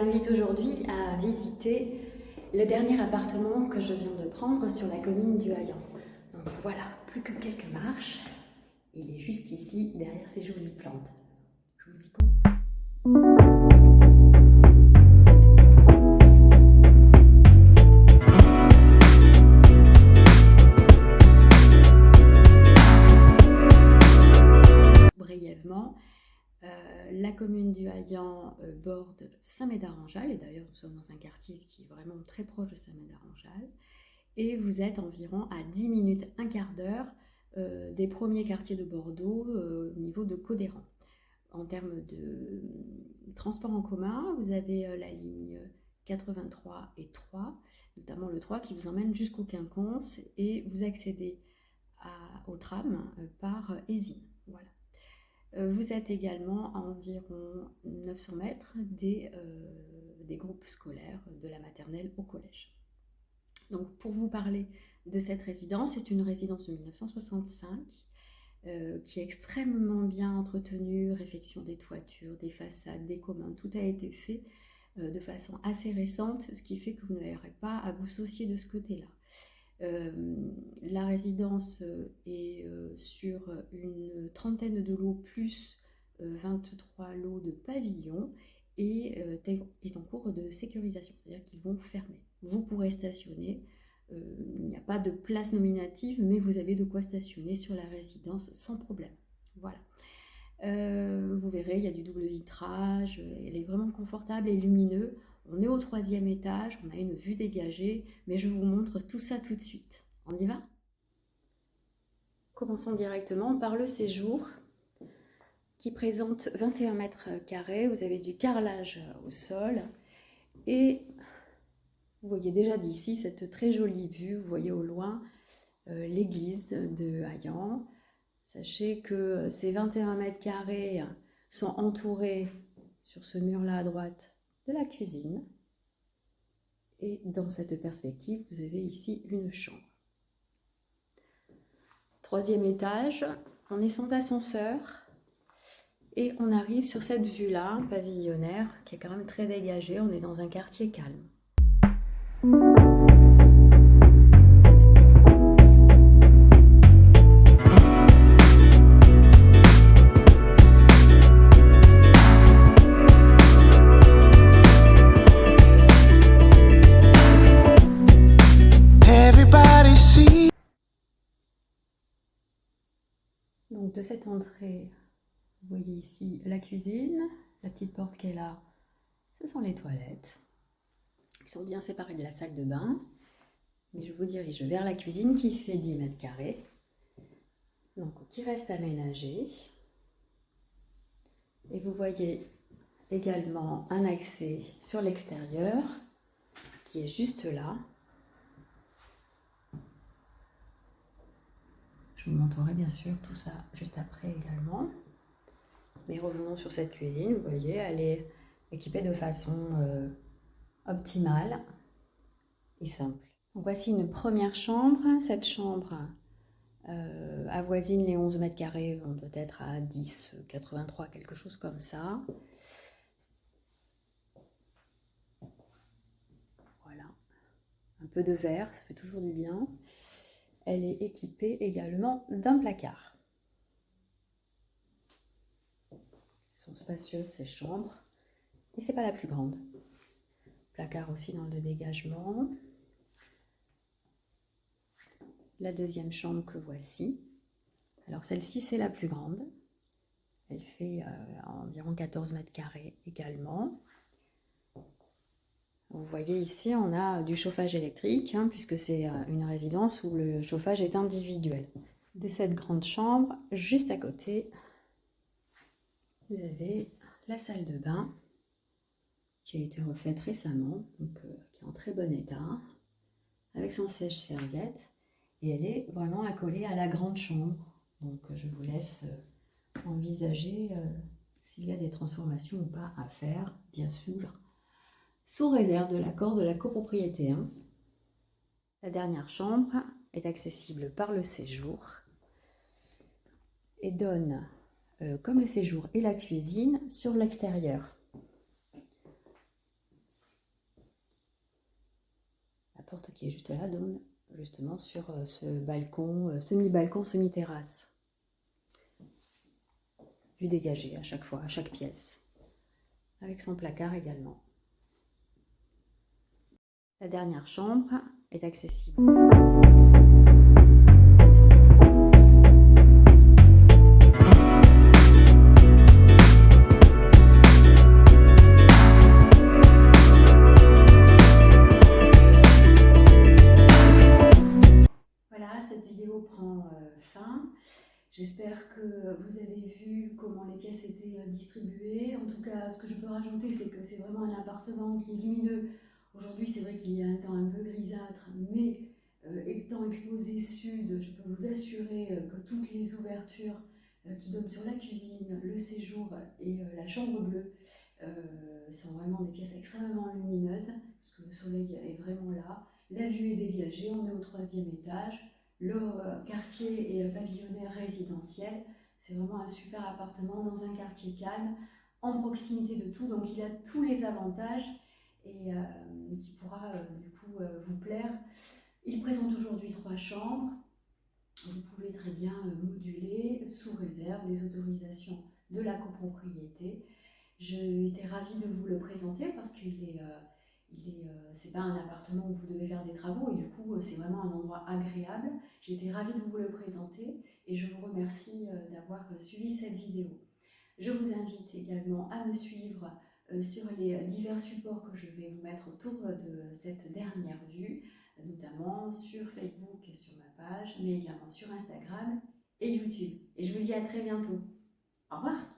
invite aujourd'hui à visiter le dernier appartement que je viens de prendre sur la commune du Haillan. Donc voilà, plus que quelques marches. Il est juste ici, derrière ces jolies plantes. Je vous y conduis. Brièvement, la commune du Haillan borde Saint-Médard-en-Jalles, et d'ailleurs nous sommes dans un quartier qui est vraiment très proche de Saint-Médard-en-Jalles, et vous êtes environ à 10 minutes, un quart d'heure des premiers quartiers de Bordeaux au niveau de Codéran. En termes de transport en commun, vous avez la ligne 83 et 3, notamment le 3 qui vous emmène jusqu'au Quinconce, et vous accédez au tram par Ézine. Voilà. Vous êtes également à environ 900 mètres des groupes scolaires de la maternelle au collège. Donc pour vous parler de cette résidence, c'est une résidence de 1965 qui est extrêmement bien entretenue, réfection des toitures, des façades, des communs, tout a été fait de façon assez récente, ce qui fait que vous n'aurez pas à vous soucier de ce côté-là. La résidence est sur une trentaine de lots plus 23 lots de pavillons et est en cours de sécurisation, c'est-à-dire qu'ils vont fermer. Vous pourrez stationner, il n'y a pas de place nominative, mais vous avez de quoi stationner sur la résidence sans problème. Voilà. Vous verrez, il y a du double vitrage, elle est vraiment confortable et lumineux. On est au 3e étage, on a une vue dégagée, mais je vous montre tout ça tout de suite. On y va? Commençons directement par le séjour qui présente 21 mètres carrés. Vous avez du carrelage au sol et vous voyez déjà d'ici cette très jolie vue. Vous voyez au loin l'église de Haillan. Sachez que ces 21 mètres carrés sont entourés sur ce mur-là à droite de la cuisine. Et dans cette perspective, vous avez ici une chambre. 3e étage, on est sans ascenseur et on arrive sur cette vue-là, pavillonnaire, qui est quand même très dégagée. On est dans un quartier calme. Donc de cette entrée, vous voyez ici la cuisine, la petite porte qui est là, ce sont les toilettes, qui sont bien séparées de la salle de bain. Mais je vous dirige vers la cuisine qui fait 10 mètres carrés, donc qui reste aménagée. Et vous voyez également un accès sur l'extérieur qui est juste là. Je vous montrerai bien sûr tout ça juste après également. Mais revenons sur cette cuisine. Vous voyez, elle est équipée de façon optimale et simple. Donc voici une première chambre. Cette chambre avoisine les 11 mètres carrés. On doit être à 10,83, quelque chose comme ça. Voilà. Un peu de verre, ça fait toujours du bien. Elle est équipée également d'un placard. Elles sont spacieuses ces chambres, mais c'est pas la plus grande. Placard aussi dans le dégagement. La 2e chambre que voici. Alors celle-ci c'est la plus grande. Elle fait environ 14 mètres carrés également. Vous voyez ici, on a du chauffage électrique, puisque c'est une résidence où le chauffage est individuel. De cette grande chambre, juste à côté, vous avez la salle de bain qui a été refaite récemment, donc qui est en très bon état, avec son sèche-serviette, et elle est vraiment accolée à la grande chambre. Donc je vous laisse envisager s'il y a des transformations ou pas à faire, bien sûr, sous réserve de l'accord de la copropriété. La dernière chambre est accessible par le séjour et donne, comme le séjour et la cuisine, sur l'extérieur. porte qui est juste là donne justement sur ce balcon, semi-balcon, semi-terrasse. Vue dégagée à chaque fois, à chaque pièce. Avec son placard également. La dernière chambre est accessible. Voilà, cette vidéo prend fin. J'espère que vous avez vu comment les pièces étaient distribuées. En tout cas, ce que je peux rajouter, c'est que c'est vraiment un appartement qui est lumineux. Aujourd'hui, c'est vrai qu'il y a un temps un peu grisâtre, mais étant exposé sud, je peux vous assurer que toutes les ouvertures qui donnent sur la cuisine, le séjour et la chambre bleue sont vraiment des pièces extrêmement lumineuses, parce que le soleil est vraiment là. La vue est dégagée, on est au 3e étage. Le quartier est pavillonnaire résidentiel. C'est vraiment un super appartement dans un quartier calme, en proximité de tout. Donc il a tous les avantages et qui pourra du coup vous plaire. Il présente aujourd'hui 3 chambres. Vous pouvez très bien moduler sous réserve des autorisations de la copropriété. J'ai été ravie de vous le présenter parce qu'il est... c'est pas un appartement où vous devez faire des travaux et du coup c'est vraiment un endroit agréable. J'ai été ravie de vous le présenter et je vous remercie d'avoir suivi cette vidéo. Je vous invite également à me suivre sur les divers supports que je vais vous mettre autour de cette dernière vue, notamment sur Facebook, sur ma page, mais également sur Instagram et YouTube. Et je vous dis à très bientôt. Au revoir.